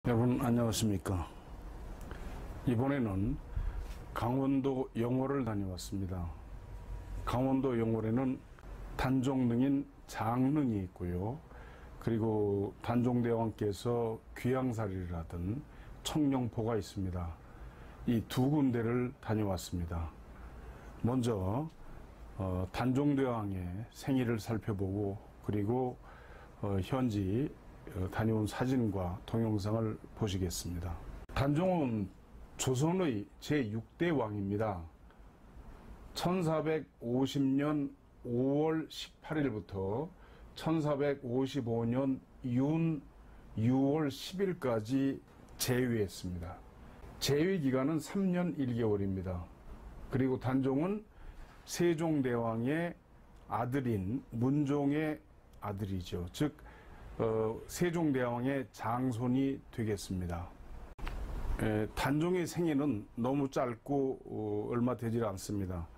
여러분 안녕하십니까. 이번에는 강원도 영월을 다녀왔습니다. 강원도 영월에는 단종능인 장릉이 있고요. 그리고 단종대왕께서 귀양살이를 하던 청룡포가 있습니다. 이 두 군데를 다녀왔습니다. 먼저 단종대왕의 생일을 살펴보고 그리고 현지 다녀온 사진과 동영상을 보시겠습니다. 단종은 조선의 제6대 왕입니다. 1450년 5월 18일부터 1455년 6월 10일까지 재위했습니다. 재위 기간은 3년 1개월입니다. 그리고 단종은 세종대왕의 아들인 문종의 아들이죠. 즉 세종대왕의 장손이 되겠습니다. 단종의 생애는 너무 짧고 얼마 되질 않습니다.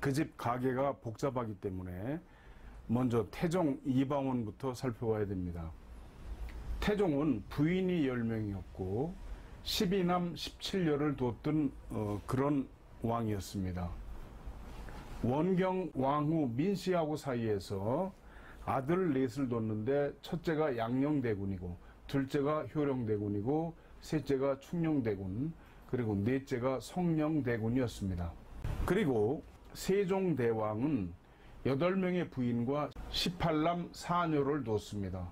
그 집 가계가 복잡하기 때문에 먼저 태종 이방원부터 살펴봐야 됩니다. 태종은 부인이 10명이었고 12남 17녀를 뒀던 그런 왕이었습니다. 원경 왕후 민씨하고 사이에서 아들 넷을 뒀는데 첫째가 양녕대군이고 둘째가 효령대군이고 셋째가 충녕대군 그리고 넷째가 성령대군이었습니다. 그리고 세종대왕은 8명의 부인과 18남 4녀를 뒀습니다.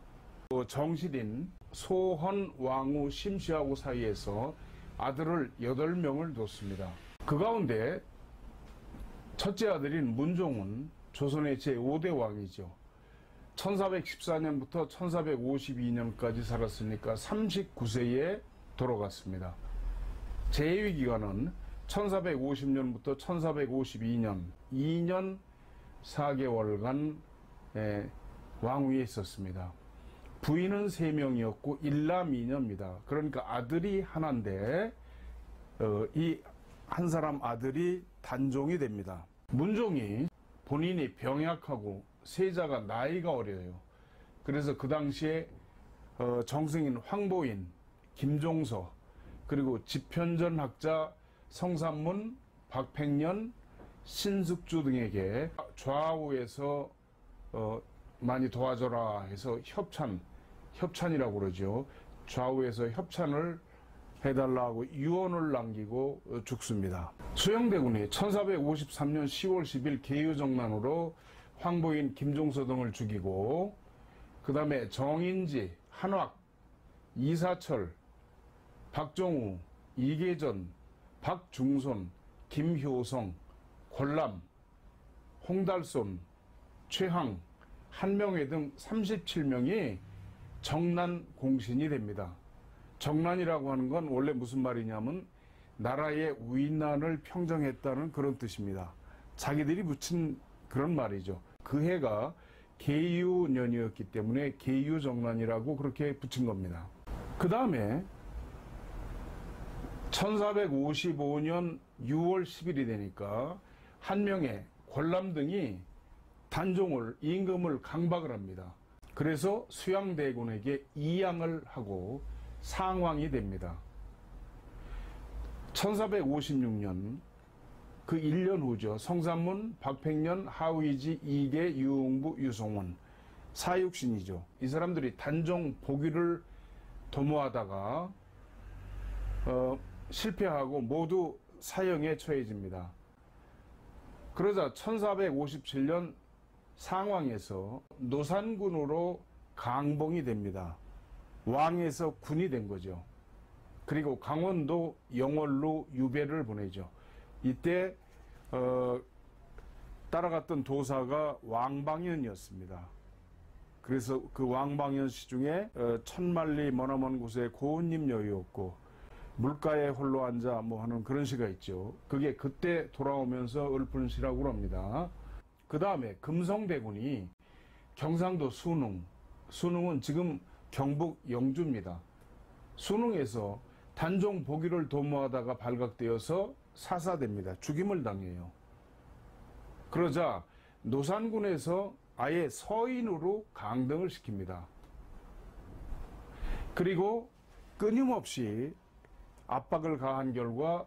정실인 소헌왕후 심씨하고 사이에서 아들을 8명을 뒀습니다. 그 가운데 첫째 아들인 문종은 조선의 제5대 왕이죠. 1414년부터 1452년까지 살았으니까 39세에 돌아갔습니다. 재위 기간은 1450년부터 1452년 2년 4개월간 왕위에 있었습니다. 부인은 3명이었고 1남 2녀입니다. 그러니까 아들이 하나인데 이 한 사람 아들이 단종이 됩니다. 문종이 본인이 병약하고 세자가 나이가 어려요. 그래서 그 당시에 정승인 황보인, 김종서, 그리고 집현전학자 성삼문, 박팽년, 신숙주 등에게 좌우에서 많이 도와줘라 해서 협찬이라고 그러죠. 좌우에서 협찬을 해달라고 유언을 남기고 죽습니다. 수영대군이 1453년 10월 10일 계유정난으로 황보인, 김종서 등을 죽이고 그 다음에 정인지, 한왁, 이사철, 박종우, 이계전, 박중손, 김효성, 권람, 홍달손, 최항, 한명회 등 37명이 정난 공신이 됩니다. 정난이라고 하는 건 원래 무슨 말이냐면 나라의 위난을 평정했다는 그런 뜻입니다. 자기들이 붙인 그런 말이죠. 그 해가 계유년이었기 때문에 계유정난이라고 그렇게 붙인 겁니다. 그 다음에 1455년 6월 10일이 되니까 한명회, 권람 등이 단종을 임금을 강박을 합니다. 그래서 수양대군에게 이양을 하고 상왕이 됩니다. 1456년 그 1년 후죠. 성삼문, 박팽년, 하의지, 이계, 유흥부, 유송원 사육신이죠. 이 사람들이 단종 복위를 도모하다가 실패하고 모두 사형에 처해집니다. 그러자 1457년 상왕에서 노산군으로 강봉이 됩니다. 왕에서 군이 된 거죠. 그리고 강원도 영월로 유배를 보내죠. 이때 따라갔던 도사가 왕방현이었습니다. 그래서 그 왕방현 씨 중에 천만리 머나먼 곳에 고운님 여유였고 물가에 홀로 앉아 뭐 하는 그런 시가 있죠. 그게 그때 돌아오면서 읊은 시라고 합니다. 그 다음에 금성대군이 경상도 순흥은 지금 경북 영주입니다. 순흥에서 단종 복위를 도모하다가 발각되어서 사사됩니다. 죽임을 당해요. 그러자 노산군에서 아예 서인으로 강등을 시킵니다. 그리고 끊임없이 압박을 가한 결과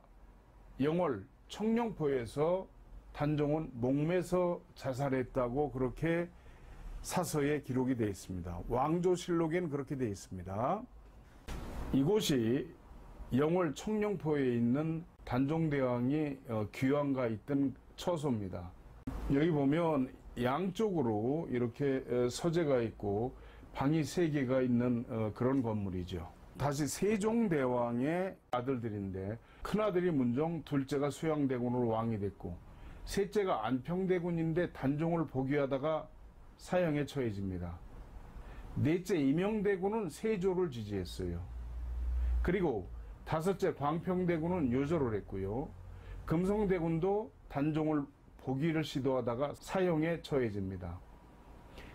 영월 청룡포에서 단종은 목매서 자살했다고 그렇게 사서에 기록이 되어 있습니다. 왕조실록에는 그렇게 되어 있습니다. 이곳이 영월 청룡포에 있는 단종대왕이 귀환가 있던 처소입니다. 여기 보면 양쪽으로 이렇게 서재가 있고 방이 3개가 있는 그런 건물이죠. 다시 세종대왕의 아들들인데 큰아들이 문종, 둘째가 수양대군으로 왕이 됐고 셋째가 안평대군인데 단종을 복위하다가 사형에 처해집니다. 넷째 임영대군은 세조를 지지했어요. 그리고 다섯째 광평대군은 요절을 했고요. 금성대군도 단종을 복위를 시도하다가 사형에 처해집니다.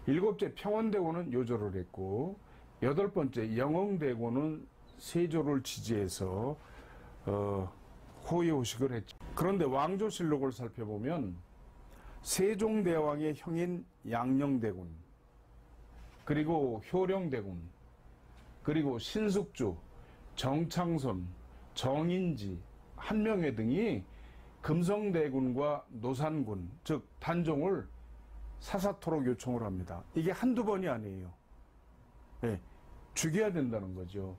일곱째 평원대군은 요절을 했고 여덟 번째 영흥대군은 세조를 지지해서 호의호식을 했죠. 그런데 왕조실록을 살펴보면 세종대왕의 형인 양녕대군, 그리고 효령대군, 그리고 신숙주, 정창손, 정인지, 한명회 등이 금성대군과 노산군, 즉 단종을 사사토록 요청을 합니다. 이게 한두 번이 아니에요. 네, 죽여야 된다는 거죠.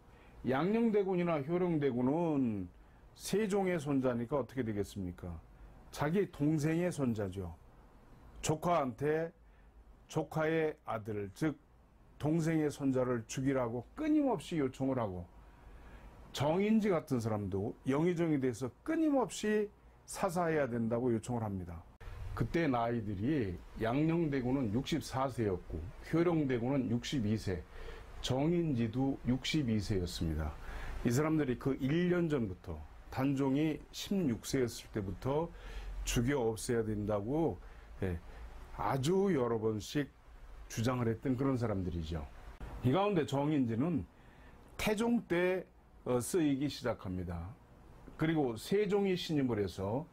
양녕대군이나 효령대군은 세종의 손자니까 어떻게 되겠습니까? 자기 동생의 손자죠. 조카한테 조카의 아들, 즉 동생의 손자를 죽이라고 끊임없이 요청을 하고, 정인지 같은 사람도 영의정이 돼서 끊임없이 사사해야 된다고 요청을 합니다. 그때 나이들이 양녕대군은 64세였고 효령대군은 62세, 정인지도 62세였습니다. 이 사람들이 그 1년 전부터 단종이 16세였을 때부터 죽여 없애야 된다고 아주 여러 번씩 주장을 했던 그런 사람들이죠. 이 가운데 정인지는 태종 때 쓰이기 시작합니다. 그리고 세종이 신임을 해서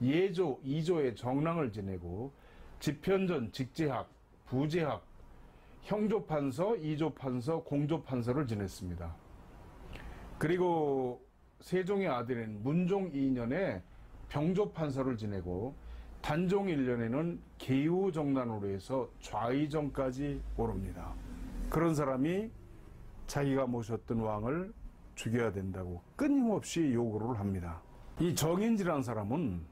예조, 이조의 정랑을 지내고 집현전, 직제학, 부제학, 형조판서, 이조판서, 공조판서를 지냈습니다. 그리고 세종의 아들인 문종 2년에 병조판서를 지내고 단종 1년에는 계우정난으로 해서 좌의정까지 오릅니다. 그런 사람이 자기가 모셨던 왕을 죽여야 된다고 끊임없이 요구를 합니다. 이 정인지라는 사람은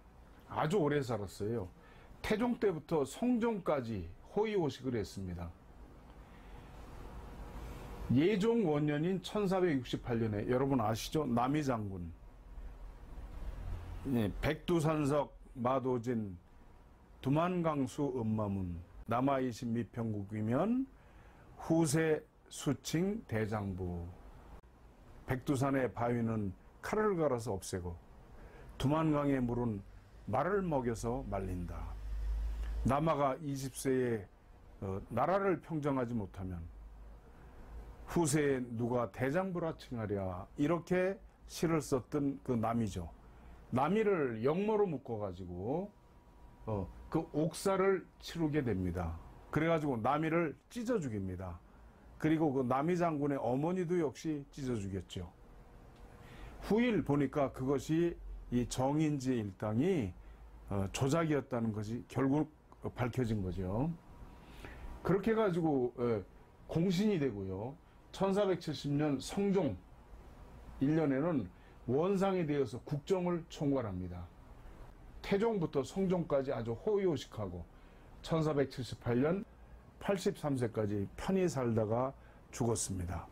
아주 오래 살았어요. 태종 때부터 성종까지 호의호식을 했습니다. 예종 원년인 1468년에 여러분 아시죠? 남이장군, 백두산석, 마도진, 두만강수, 음마문, 남아이신 미평국이면 후세 수칭 대장부. 백두산의 바위는 칼을 갈아서 없애고 두만강의 물은 말을 먹여서 말린다. 남아가 20세에 나라를 평정하지 못하면 후세에 누가 대장부라 칭하랴, 이렇게 시를 썼던 그 남이죠. 남이를 역모로 묶어가지고 그 옥사를 치르게 됩니다. 그래가지고 남이를 찢어 죽입니다. 그리고 그 남이 장군의 어머니도 역시 찢어 죽였죠. 후일 보니까 그것이 이 정인지 일당이 조작이었다는 것이 결국 밝혀진 거죠. 그렇게 해가지고 공신이 되고요. 1470년 성종 1년에는 원상이 되어서 국정을 총괄합니다. 태종부터 성종까지 아주 호의호식하고 1478년 83세까지 편히 살다가 죽었습니다.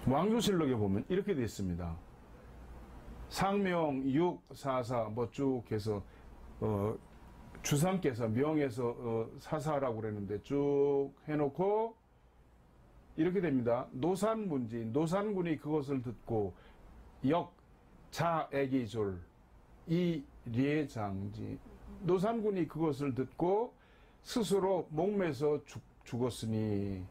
왕조실록에 보면 이렇게 되어 있습니다. 상명, 육, 사사 뭐 쭉 해서 주상께서 명에서 사사라고 그랬는데 쭉 해놓고 이렇게 됩니다. 노산문지, 노산군이 그것을 듣고 역, 자애기졸, 이례장지, 노산군이 그것을 듣고 스스로 목매서 죽었으니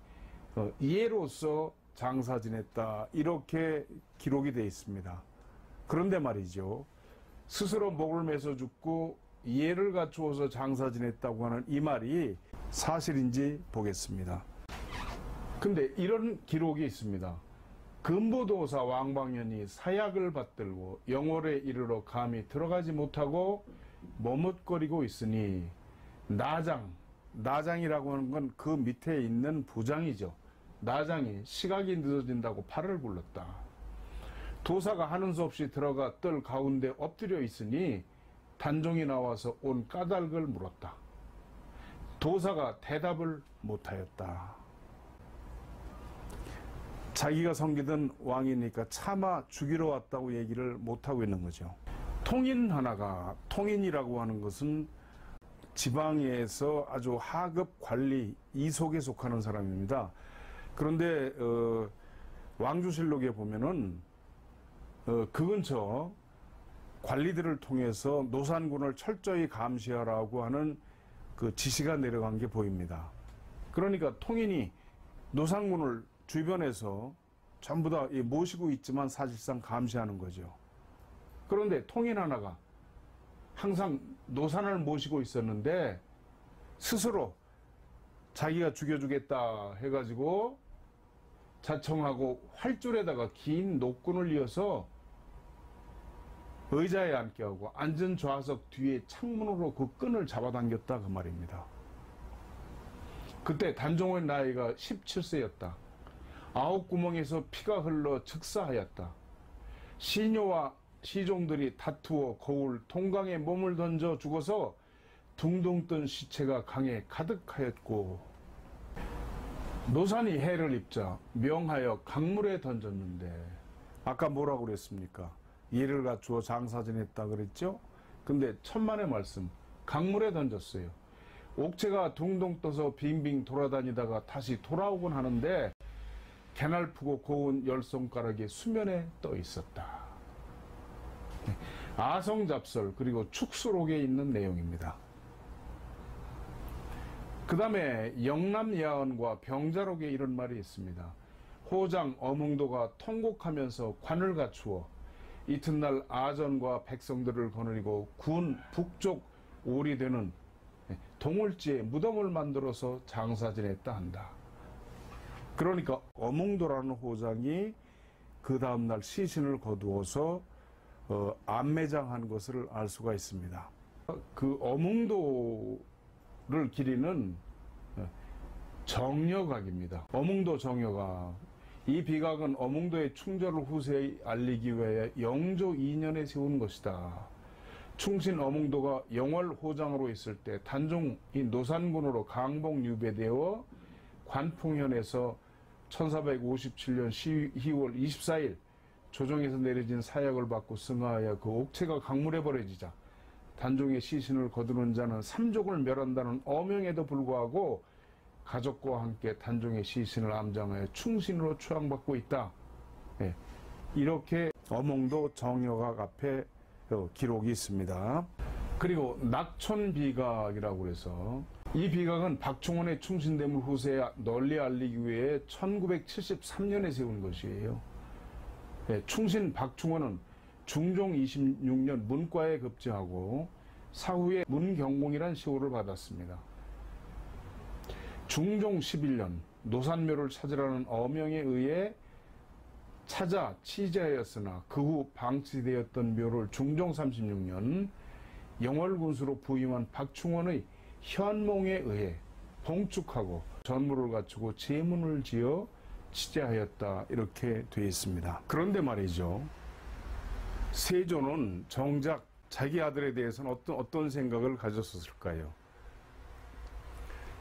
이해로서 장사 지냈다, 이렇게 기록이 되어 있습니다. 그런데 말이죠, 스스로 목을 매서 죽고 이해를 갖추어서 장사 지냈다고 하는 이 말이 사실인지 보겠습니다. 근데 이런 기록이 있습니다. 금보도사 왕방연이 사약을 받들고 영월에 이르러 감히 들어가지 못하고 머뭇거리고 있으니 나장이라고 하는 건 그 밑에 있는 부장이죠. 나장이 시각이 늦어진다고 팔을 굴렀다. 도사가 하는 수 없이 들어가 뜰 가운데 엎드려 있으니 단종이 나와서 온 까닭을 물었다. 도사가 대답을 못하였다. 자기가 섬기던 왕이니까 차마 죽이러 왔다고 얘기를 못하고 있는 거죠. 통인 하나가, 통인이라고 하는 것은 지방에서 아주 하급 관리 이속에 속하는 사람입니다. 그런데 왕주실록에 보면은 그 근처 관리들을 통해서 노산군을 철저히 감시하라고 하는 그 지시가 내려간 게 보입니다. 그러니까 통인이 노산군을 주변에서 전부 다 모시고 있지만 사실상 감시하는 거죠. 그런데 통인 하나가 항상 노산을 모시고 있었는데 스스로 자기가 죽여주겠다 해가지고 자청하고 활줄에다가 긴 노끈을 이어서 의자에 앉게 하고 앉은 좌석 뒤에 창문으로 그 끈을 잡아당겼다 그 말입니다. 그때 단종의 나이가 17세였다. 9구멍에서 피가 흘러 즉사하였다. 시녀와 시종들이 다투어 거울 동강에 몸을 던져 죽어서 둥둥 뜬 시체가 강에 가득하였고 노산이 해를 입자 명하여 강물에 던졌는데 아까 뭐라고 그랬습니까? 예를 갖추어 장사 지냈다 그랬죠? 근데 천만의 말씀 강물에 던졌어요. 옥체가 둥둥 떠서 빙빙 돌아다니다가 다시 돌아오곤 하는데 개날프고 고운 열 손가락이 수면에 떠 있었다. 아성잡설 그리고 축수록에 있는 내용입니다. 그 다음에 영남야언과 병자록에 이런 말이 있습니다. 호장 어몽도가 통곡하면서 관을 갖추어 이튿날 아전과 백성들을 거느리고 군 북쪽 오리되는 동울지에 무덤을 만들어서 장사 지냈다 한다. 그러니까 어몽도라는 호장이 그 다음날 시신을 거두어서 안매장한 것을 알 수가 있습니다. 그 어몽도를 기리는 정여각입니다. 어몽도 정여각. 이 비각은 어몽도의 충절을 후세에 알리기 위해 영조 2년에 세운 것이다. 충신 어몽도가 영월 호장으로 있을 때 단종이 노산군으로 강복 유배되어 관풍현에서 1457년 12월 24일 조정에서 내려진 사약을 받고 승하하여 그 옥체가 강물에 버려지자 단종의 시신을 거두는 자는 삼족을 멸한다는 어명에도 불구하고 가족과 함께 단종의 시신을 암장하여 충신으로 추앙받고 있다. 네. 이렇게 어몽도 정여각 앞에 기록이 있습니다. 그리고 낙촌비각이라고 해서 이 비각은 박충원의 충신됨을 후세에 널리 알리기 위해 1973년에 세운 것이에요. 네, 충신 박충원은 중종 26년 문과에 급제하고 사후에 문경공이란 시호를 받았습니다. 중종 11년 노산묘를 찾으라는 어명에 의해 찾아 취재하였으나 그 후 방치되었던 묘를 중종 36년 영월군수로 부임한 박충원의 현몽에 의해 봉축하고 전무를 갖추고 제문을 지어 취재하였다 이렇게 되어 있습니다. 그런데 말이죠. 세조는 정작 자기 아들에 대해서는 어떤 생각을 가졌었을까요?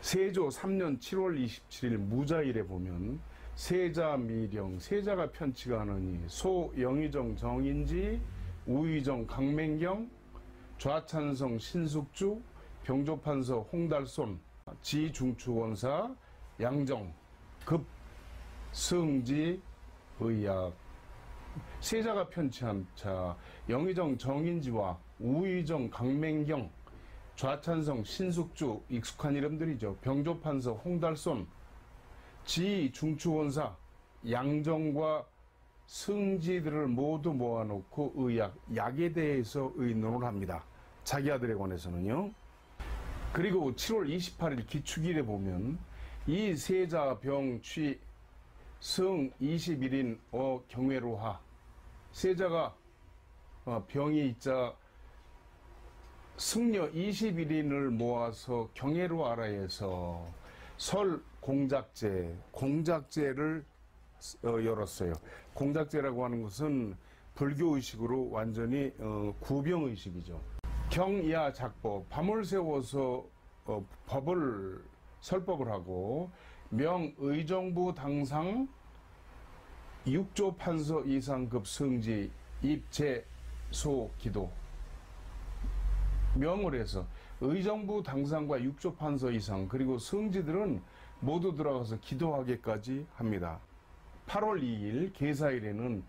세조 3년 7월 27일 무자일에 보면 세자 미령 세자가 편치가 하느니 소 영의정 정인지 우의정 강맹경 좌찬성 신숙주 병조판서 홍달손 지중추원사 양정 급 승지 의약 세자가 편치한 자 영의정 정인지와 우의정 강맹경 좌찬성 신숙주 익숙한 이름들이죠. 병조판서 홍달손 지중추원사 양정과 승지들을 모두 모아놓고 의약 약에 대해서 의논을 합니다. 자기 아들에 관해서는요. 그리고 7월 28일 기축일에 보면 이 세자 병취 성 21인 경외로하. 세자가 병이 있자 승려 21인을 모아서 경외로하라에서 설 공작제를 열었어요. 공작제라고 하는 것은 불교 의식으로 완전히 구병 의식이죠. 경야 작법, 밤을 새워서 설법을 하고 명의정부 당상 6조 판서 이상급 성지 입제소 기도. 명을 해서 의정부 당상과 6조 판서 이상 그리고 성지들은 모두 들어가서 기도하기까지 합니다. 8월 2일 계사일에는